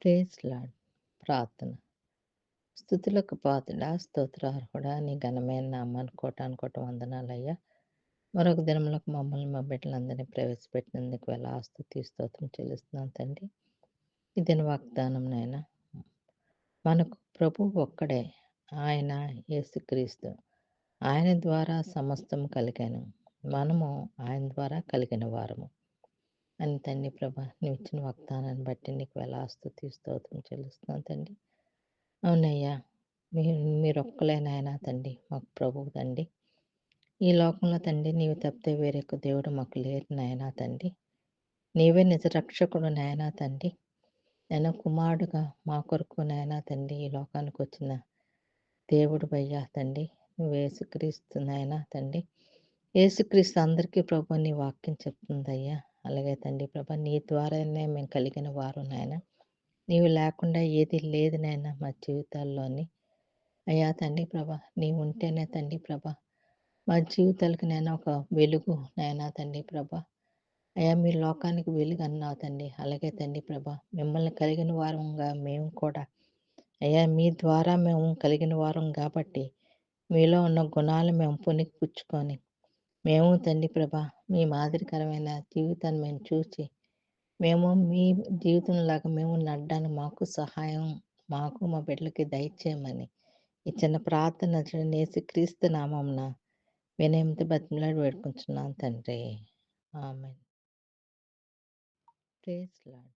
Praise lord. ప్రార్థన. స్తుతులకు పాత్రుడా, స్తోత్రార్హుడా, నీ ఘనమైన నామాన్ని కోటానుకోటి వందనాలయ్యా. మరొక దినములకు మమ్మల్ని మా బిడ్డలందరినీ ప్రవేశపెట్టినందుకు స్తుతి స్తోత్రం చెల్లిస్తున్నాను తండ్రి. ఈ దిన వాగ్దానం నాయన, మనకు ప్రభువు ఒక్కడే, ఆయన యేసుక్రీస్తు. ఆయన ద్వారా సమస్తం కలిగాను, మనము ఆయన ద్వారా కలిగిన వారము అని తండ్రి. ప్రభా, నువ్వు ఇచ్చిన వాగ్దానాన్ని బట్టి నీకు స్తుతి స్తోత్రం చెల్లిస్తున్నాను తండ్రి. అవునయ్యా, మీరు మీరొక్కలే నాయనా తండ్రి మాకు ప్రభువు తండ్రి. ఈ లోకంలో తండ్రి నీవు తప్పితే వేరొక దేవుడు మాకు లేరు నాయనా తండ్రి. నీవే నిజ రక్షకుడు నాయనా తండ్రి. నేను కుమారుడుగా మా కొరకు నాయనా తండ్రి ఈ లోకానికి వచ్చిన దేవుడు అయ్యా తండ్రి. నువ్వు యేసుక్రీస్తు నాయనా తండ్రి. యేసుక్రీస్తు అందరికీ ప్రభు నీ వాక్యం చెప్తుందయ్యా. అలాగే తండ్రి ప్రభా, నీ ద్వారానే మేము కలిగిన వారు నాయన. నీవు లేకుండా ఏది లేదు నాయన మా జీవితాల్లోని. అయ్యా తండ్రి ప్రభా, నీవు ఉంటేనే తండ్రి ప్రభా మా జీవితాలకు నేను ఒక వెలుగు నాయనా తండ్రి ప్రభా. అయ్యా, మీ లోకానికి వెలుగు అన్నావు తండ్రి. అలాగే తండ్రి ప్రభా, మిమ్మల్ని కలిగిన వారంగా మేము కూడా అయ్యా మీ ద్వారా మేము కలిగిన వారం కాబట్టి మీలో ఉన్న గుణాలు మేము పుణికిపుచ్చుకొని మేము తండ్రి ప్రభా మీ మాదిరికరమైన జీవితాన్ని మేము చూసి మేము మీ జీవితంలాగా మేము నడడానికి మాకు సహాయం, మాకు మా బిడ్డలకి దయచేయమని ఈ చిన్న ప్రార్థన యేసుక్రీస్తు నామమున వినయంతో బతిమలాడి వేడుకుంటున్నాను తండ్రి. ఆమేన్. Praise lord.